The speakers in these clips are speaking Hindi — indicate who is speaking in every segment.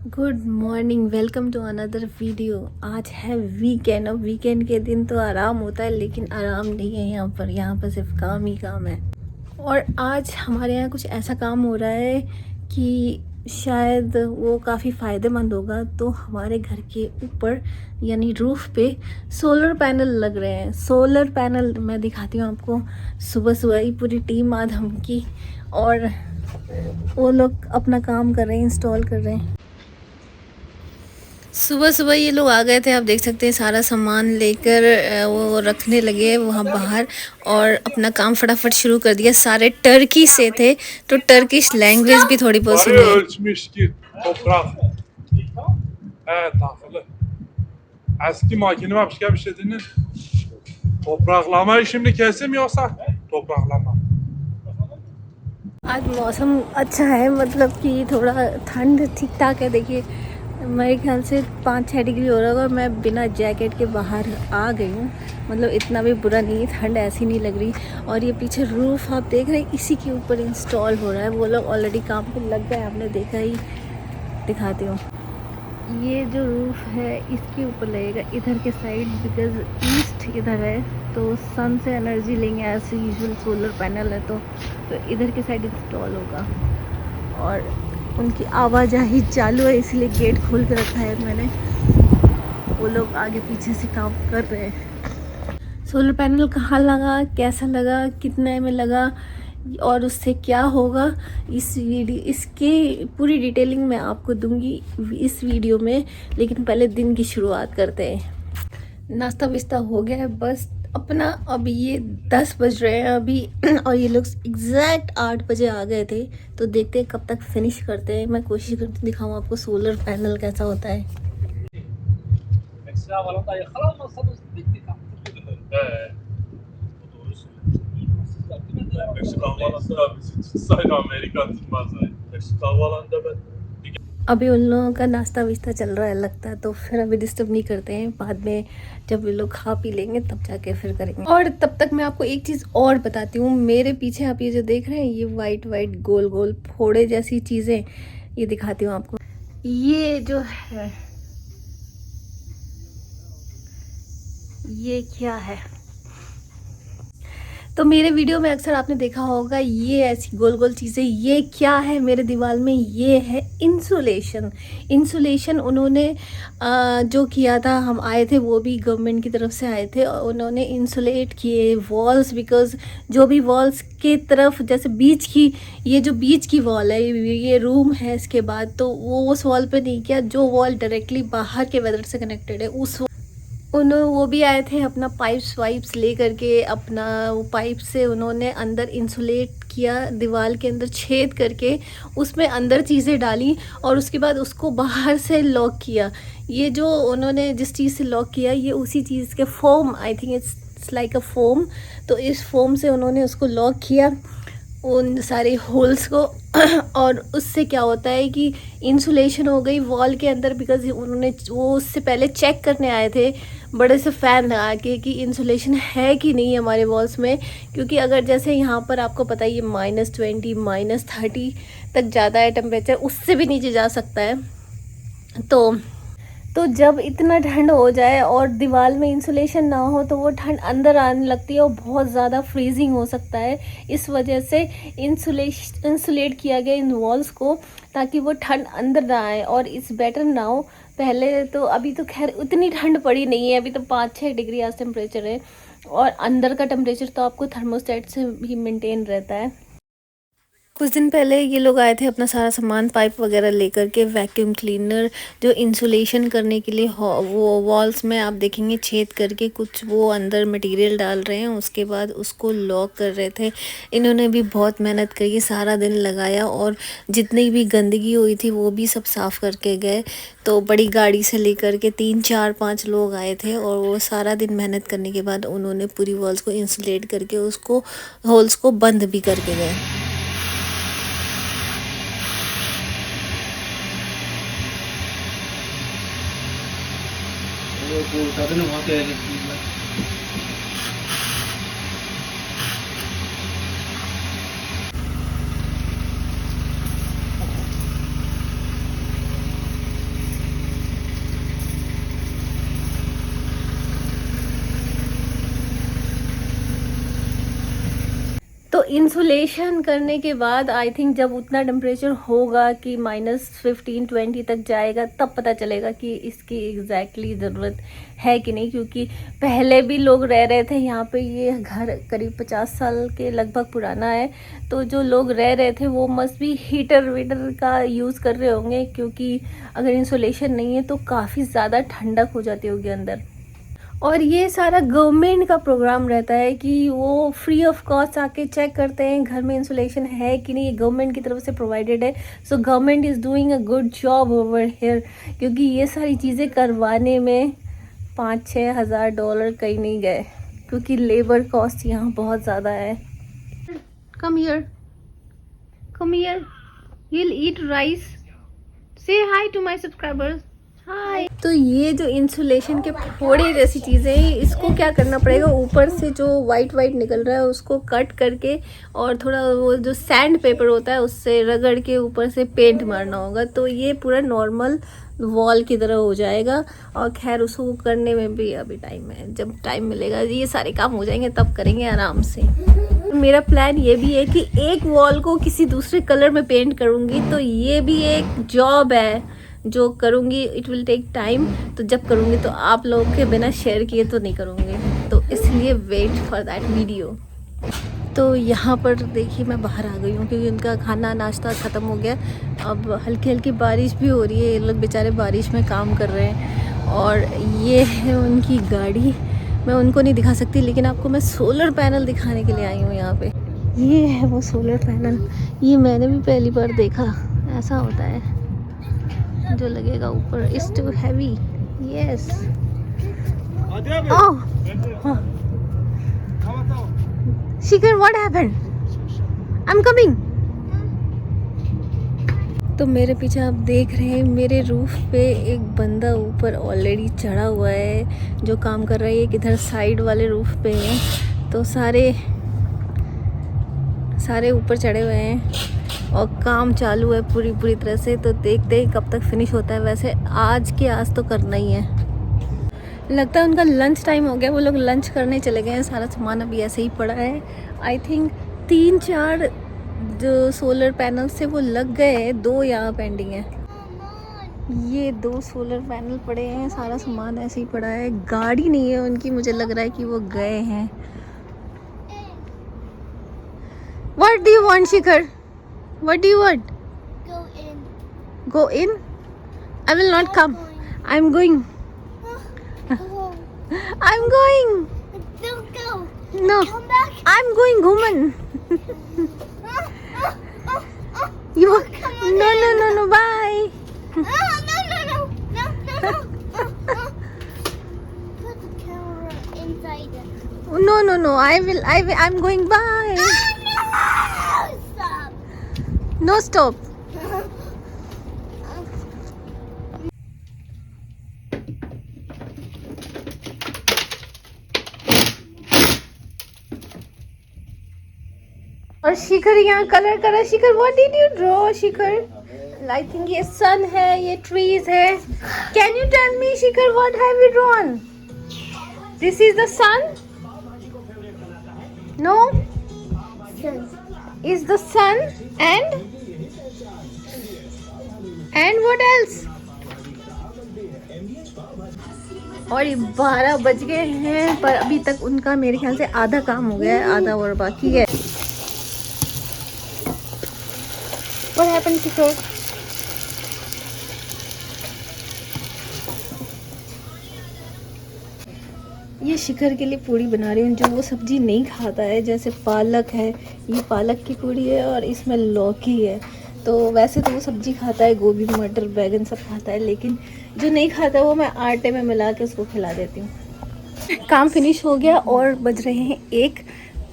Speaker 1: Good morning, welcome to another video. आज है वीकेंड। अब वीकेंड के दिन तो आराम होता है, लेकिन आराम नहीं है यहाँ पर सिर्फ काम ही काम है। और आज हमारे यहाँ कुछ ऐसा काम हो रहा है कि शायद वो काफ़ी फ़ायदेमंद होगा। तो हमारे घर के ऊपर यानी रूफ़ पे सोलर पैनल लग रहे हैं। सोलर पैनल मैं दिखाती हूँ आपको। सुबह सुबह ही पूरी टीम आज हम की, और वो लोग अपना काम कर रहे हैं, इंस्टॉल कर रहे हैं। सुबह सुबह ये लोग आ गए थे, आप देख सकते हैं सारा सामान लेकर वो रखने लगे वहाँ बाहर, और अपना काम फटाफट शुरू कर दिया। सारे टर्की से थे, तो टर्किश लैंग्वेज भी थोड़ी बहुत सुनी है।
Speaker 2: Ölçmüş ki toprak. Evet takılı. Eski makine varmış ya bir şey dinle. Topraklamayı şimdi kesim yoksa topraklama.
Speaker 1: आज मौसम अच्छा है, मतलब कि थोड़ा ठंड ठीक ठाक है। देखिए मेरे ख्याल से 5-6 डिग्री हो रहा होगा, और मैं बिना जैकेट के बाहर आ गई हूँ। मतलब इतना भी बुरा नहीं है, ठंड ऐसी नहीं लग रही। और ये पीछे रूफ़ आप देख रहे हैं, इसी के ऊपर इंस्टॉल हो रहा है। वो लोग ऑलरेडी काम पे लग गए, आपने देखा ही। दिखाती हूँ, ये जो रूफ़ है इसके ऊपर लगेगा इधर के साइड, बिकॉज ईस्ट इधर है, तो सन से एनर्जी लेंगे एज यूजुअल। सोलर पैनल है तो इधर के साइड इंस्टॉल होगा। और उनकी आवाजाही चालू है, इसलिए गेट खोल के रखा है मैंने। वो लोग आगे पीछे से काम कर रहे हैं। सोलर पैनल कहाँ लगा, कैसा लगा, कितने में लगा, और उससे क्या होगा, इसके पूरी डिटेलिंग मैं आपको दूंगी इस वीडियो में। लेकिन पहले दिन की शुरुआत करते हैं। नाश्ता वास्ता हो गया है बस अपना। अब ये 10 बज रहे हैं अभी, और ये लोग एग्जैक्ट 8 बजे आ गए थे। तो देखते हैं कब तक फिनिश करते हैं। मैं कोशिश करती दिखाऊँ आपको सोलर पैनल कैसा होता है।
Speaker 2: Meksika havalarında bizi tutsaydı Amerika tutmazdı. Meksika havalarında ben
Speaker 1: अभी उन लोगों का नाश्ता विस्ता चल रहा है लगता है, तो फिर अभी डिस्टर्ब नहीं करते हैं। बाद में जब वे लोग खा पी लेंगे तब जाके फिर करेंगे। और तब तक मैं आपको एक चीज़ और बताती हूँ। मेरे पीछे आप ये जो देख रहे हैं, ये वाइट वाइट गोल गोल फोड़े जैसी चीज़ें, ये दिखाती हूँ आपको। ये जो है, ये क्या है? तो मेरे वीडियो में अक्सर आपने देखा होगा ये ऐसी गोल गोल चीज़ें। ये क्या है मेरे दीवार में? ये है इंसुलेशन। इंसुलेशन उन्होंने जो किया था, हम आए थे, वो भी गवर्नमेंट की तरफ से आए थे, और उन्होंने इंसुलेट किए वॉल्स। बिकॉज जो भी वॉल्स के तरफ, जैसे बीच की, ये जो बीच की वॉल है, ये रूम है, इसके बाद तो वो उस वॉल पे नहीं किया। जो वॉल डायरेक्टली बाहर के वेदर से कनेक्टेड है, उस वो भी आए थे अपना पाइप्स वाइप्स ले करके। अपना वो पाइप से उन्होंने अंदर इंसुलेट किया, दीवार के अंदर छेद करके उसमें अंदर चीज़ें डाली, और उसके बाद उसको बाहर से लॉक किया। ये जो उन्होंने जिस चीज़ से लॉक किया, ये उसी चीज़ के foam, I think it's like a foam. तो इस फोम से उन्होंने उसको लॉक किया, उन सारे होल्स को। और उससे क्या होता है कि इंसुलेशन हो गई वॉल के अंदर। बिकॉज उन्होंने वो उससे पहले चेक करने आए थे बड़े से फ़ैन लगा के कि इंसुलेशन है कि नहीं हमारे वॉल्स में। क्योंकि अगर जैसे यहाँ पर आपको पता है ये -20 -30 तक ज़्यादा है टेम्परेचर, उससे भी नीचे जा सकता है। तो जब इतना ठंड हो जाए और दीवार में इंसुलेशन ना हो, तो वो ठंड अंदर आने लगती है और बहुत ज़्यादा फ्रीजिंग हो सकता है। इस वजह से इंसुलेट किया गया इन वॉल्स को, ताकि वो ठंड अंदर ना आए। और इट्स बेटर नाउ। पहले तो, अभी तो खैर उतनी ठंड पड़ी नहीं है, अभी तो 5-6 डिग्री आज टेम्परेचर है। और अंदर का टेम्परेचर तो आपको थर्मोस्टेट से भी मेंटेन रहता है। कुछ दिन पहले ये लोग आए थे अपना सारा सामान, पाइप वगैरह लेकर के, वैक्यूम क्लीनर, जो इंसुलेशन करने के लिए वो वॉल्स में आप देखेंगे छेद करके कुछ वो अंदर मटेरियल डाल रहे हैं। उसके बाद उसको लॉक कर रहे थे। इन्होंने भी बहुत मेहनत करी, सारा दिन लगाया, और जितनी भी गंदगी हुई थी वो भी सब साफ़ करके गए। तो बड़ी गाड़ी से लेकर के 3-4-5 लोग आए थे, और वो सारा दिन मेहनत करने के बाद उन्होंने पूरी वॉल्स को इंसुलेट करके उसको होल्स को बंद भी करके गए।
Speaker 3: Tadi nung mga kaya
Speaker 1: insulation करने के बाद आई थिंक जब उतना टेम्परेचर होगा कि -15-20 तक जाएगा तब पता चलेगा कि इसकी एग्जैक्टली ज़रूरत है कि नहीं, क्योंकि पहले भी लोग रह रहे थे यहाँ पे। ये घर करीब 50 साल के लगभग पुराना है, तो जो लोग रह रहे थे वो मस्ट भी हीटर वीटर का यूज़ कर रहे होंगे, क्योंकि अगर इंसुलेशन नहीं है तो काफ़ी ज़्यादा ठंडक हो जाती होगी अंदर। और ये सारा गवर्नमेंट का प्रोग्राम रहता है कि वो फ्री ऑफ कॉस्ट आके चेक करते हैं घर में इंसुलेशन है कि नहीं। ये गवर्नमेंट की तरफ से प्रोवाइडेड है, so government is doing a good job over here, क्योंकि ये सारी चीज़ें करवाने में 5-6 हज़ार डॉलर कहीं नहीं गए, क्योंकि लेबर कॉस्ट यहाँ बहुत ज़्यादा है। Come here, you'll eat rice, say hi to my subscribers, हाय। तो ये जो इंसुलेशन के फोड़े जैसी चीज़ें हैं, इसको क्या करना पड़ेगा, ऊपर से जो वाइट निकल रहा है उसको कट करके और थोड़ा वो जो सैंड पेपर होता है उससे रगड़ के ऊपर से पेंट मारना होगा, तो ये पूरा नॉर्मल वॉल की तरह हो जाएगा। और खैर उसको करने में भी अभी टाइम है, जब टाइम मिलेगा ये सारे काम हो जाएंगे तब करेंगे आराम से। मेरा प्लान ये भी है कि एक वॉल को किसी दूसरे कलर में पेंट करूँगी, तो ये भी एक जॉब है जो करूँगी। इट विल टेक टाइम, तो जब करूँगी तो आप लोगों के बिना शेयर किए तो नहीं करूँगी, तो इसलिए वेट फॉर दैट वीडियो। तो यहाँ पर देखिए मैं बाहर आ गई हूँ, क्योंकि उनका खाना नाश्ता ख़त्म हो गया। अब हल्की हल्की बारिश भी हो रही है, ये लोग बेचारे बारिश में काम कर रहे हैं। और ये है उनकी गाड़ी, मैं उनको नहीं दिखा सकती, लेकिन आपको मैं सोलर पैनल दिखाने के लिए आई हूँ यहाँ पे। ये है वो सोलर पैनल, ये मैंने भी पहली बार देखा। ऐसा होता है जो लगेगा ऊपर। It's too heavy, yes. Oh Shikhar, what happened? I am coming. तो मेरे पीछे आप देख रहे हैं, मेरे रूफ पे एक बंदा ऊपर ऑलरेडी चढ़ा हुआ है जो काम कर रहा है। एक इधर साइड वाले रूफ पे है, तो सारे ऊपर चढ़े हुए हैं और काम चालू है पूरी तरह से। तो देखते हैं कब तक फिनिश होता है। वैसे आज तो करना ही है। लगता है उनका लंच टाइम हो गया, वो लोग लंच करने चले गए हैं। सारा सामान अभी ऐसे ही पड़ा है। आई थिंक 3-4 जो सोलर पैनल से वो लग गए हैं, 2 यहाँ पेंडिंग है। ये 2 सोलर पैनल पड़े हैं, सारा सामान ऐसे ही पड़ा है। गाड़ी नहीं है उनकी, मुझे लग रहा है कि वो गए हैं। What do you want, Shikhar? What do you want?
Speaker 3: Go in.
Speaker 1: Go in? I will not come. I'm going.
Speaker 3: Go.
Speaker 1: I'm going.
Speaker 3: Don't go.
Speaker 1: No.
Speaker 3: Come back.
Speaker 1: I'm going, Ghuman. You.
Speaker 3: Come on
Speaker 1: No. Bye.
Speaker 3: No. Put the camera inside it.
Speaker 1: No. I'm going. Bye.
Speaker 3: No! Stop.
Speaker 1: No stop. और शिखर यहाँ कलर करा। Shikhar, what did you draw? Shikhar, I think ये सन है, ये ट्रीज है। Can you tell me Shikhar, what have you drawn? This is the sun? No, is the sun and what else? और ये 12 बज गए हैं, पर अभी तक उनका मेरे ख्याल से आधा काम हो गया है, आधा और बाकी है। What happened, Shikhar? ये शिखर के लिए पूड़ी बना रही हूँ, जो वो सब्जी नहीं खाता है। जैसे पालक है, ये पालक की पूड़ी है और इसमें लौकी है। तो वैसे तो वो सब्जी खाता है, गोभी मटर बैगन सब खाता है, लेकिन जो नहीं खाता वो मैं आटे में मिला के उसको खिला देती हूँ। काम फिनिश हो गया और बज रहे हैं 1,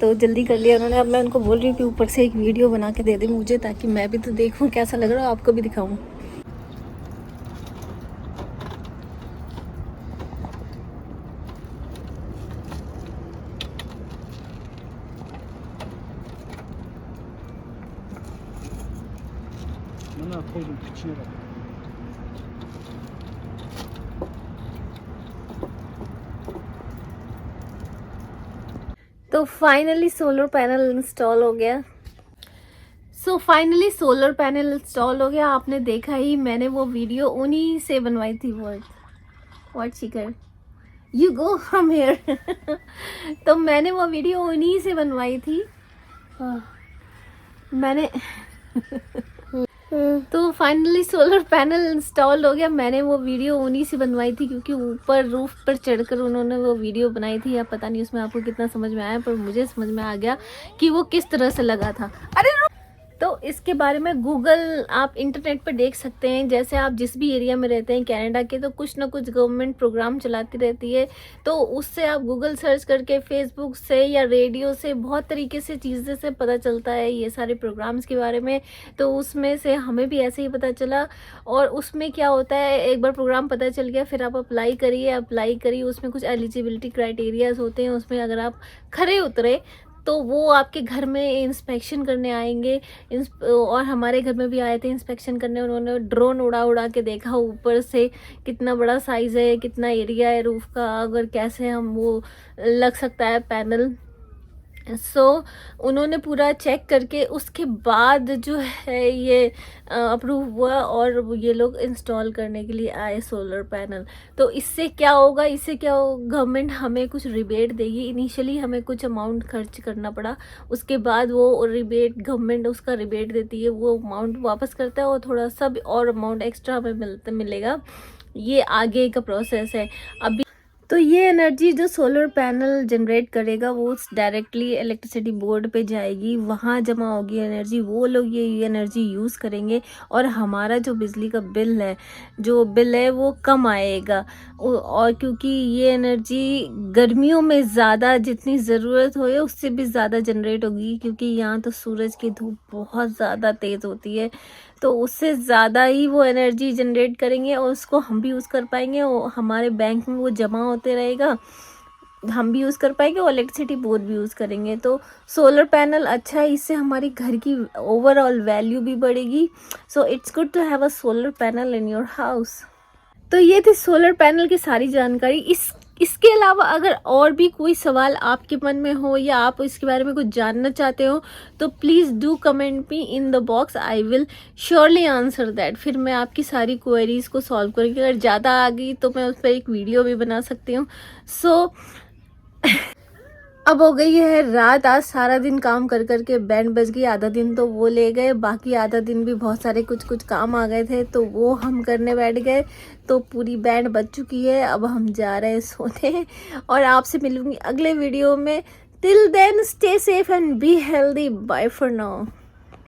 Speaker 1: तो जल्दी कर लिया उन्होंने। अब मैं उनको बोल रही हूँ कि ऊपर से एक वीडियो बना के दे दें मुझे, ताकि मैं भी तो देखूँ कैसा लग रहा है, आपको भी दिखाऊँ। तो फाइनली सोलर पैनल इंस्टॉल हो गया। सोलर पैनल इंस्टॉल हो गया। आपने देखा ही, मैंने वो वीडियो उन्हीं से बनवाई थी। What Shikhar, you go from here. तो मैंने वो वीडियो उन्हीं से बनवाई थी। मैंने तो फाइनली सोलर पैनल इंस्टॉल हो गया। मैंने वो वीडियो उन्हीं से बनवाई थी, क्योंकि ऊपर रूफ पर चढ़कर उन्होंने वो वीडियो बनाई थी। अब पता नहीं उसमें आपको कितना समझ में आया, पर मुझे समझ में आ गया कि वो किस तरह से लगा था। तो इसके बारे में गूगल, आप इंटरनेट पर देख सकते हैं। जैसे आप जिस भी एरिया में रहते हैं कनाडा के, तो कुछ ना कुछ गवर्नमेंट प्रोग्राम चलाती रहती है, तो उससे आप गूगल सर्च करके, फेसबुक से या रेडियो से, बहुत तरीके से चीज़ें से पता चलता है ये सारे प्रोग्राम्स के बारे में। तो उसमें से हमें भी ऐसे ही पता चला। और उसमें क्या होता है, एक बार प्रोग्राम पता चल गया, फिर आप अप्लाई करिए। उसमें कुछ एलिजिबिलिटी क्राइटेरियाज होते हैं। उसमें अगर आप खरे उतरे तो वो आपके घर में इंस्पेक्शन करने आएंगे। और हमारे घर में भी आए थे इंस्पेक्शन करने। उन्होंने ड्रोन उड़ा के देखा ऊपर से, कितना बड़ा साइज़ है, कितना एरिया है रूफ का, अगर कैसे हम वो लग सकता है पैनल। उन्होंने पूरा चेक करके उसके बाद जो है ये अप्रूव हुआ, और ये लोग इंस्टॉल करने के लिए आए सोलर पैनल। तो इससे क्या होगा, गवर्नमेंट हमें कुछ रिबेट देगी। इनिशियली हमें कुछ अमाउंट खर्च करना पड़ा, उसके बाद वो रिबेट, गवर्नमेंट उसका रिबेट देती है, वो अमाउंट वापस करता है, और थोड़ा सा और अमाउंट एक्स्ट्रा हमें मिलेगा। ये आगे का प्रोसेस है अभी। तो ये एनर्जी जो सोलर पैनल जनरेट करेगा वो डायरेक्टली इलेक्ट्रिसिटी बोर्ड पे जाएगी, वहाँ जमा होगी एनर्जी। वो लोग ये एनर्जी यूज़ करेंगे, और हमारा जो बिजली का बिल है वो कम आएगा। और क्योंकि ये एनर्जी गर्मियों में ज़्यादा, जितनी ज़रूरत हो उससे भी ज़्यादा जनरेट होगी, क्योंकि यहाँ तो सूरज की धूप बहुत ज़्यादा तेज़ होती है। तो उससे ज़्यादा ही वो एनर्जी जनरेट करेंगे, और उसको हम भी यूज़ कर पाएंगे, और हमारे बैंक में वो जमा होते रहेगा, हम भी यूज़ कर पाएंगे, और इलेक्ट्रिसिटी बोर्ड भी यूज़ करेंगे। तो सोलर पैनल अच्छा है, इससे हमारी घर की ओवरऑल वैल्यू भी बढ़ेगी। So it's good to have a solar panel in your house. तो ये थी सोलर पैनल की सारी जानकारी। इसके अलावा अगर और भी कोई सवाल आपके मन में हो, या आप इसके बारे में कुछ जानना चाहते हो, तो please do comment me in the box. I will surely answer that. फिर मैं आपकी सारी क्वेरीज को सॉल्व करूँगी। अगर ज़्यादा आ गई तो मैं उस पर एक वीडियो भी बना सकती हूँ। अब हो गई है रात। आज सारा दिन काम कर के बैंड बज गई। आधा दिन तो वो ले गए, बाकी आधा दिन भी बहुत सारे कुछ काम आ गए थे, तो वो हम करने बैठ गए। तो पूरी बैंड बज चुकी है। अब हम जा रहे हैं सोने, और आपसे मिलूंगी अगले वीडियो में। Till then stay safe and be healthy. Bye for now.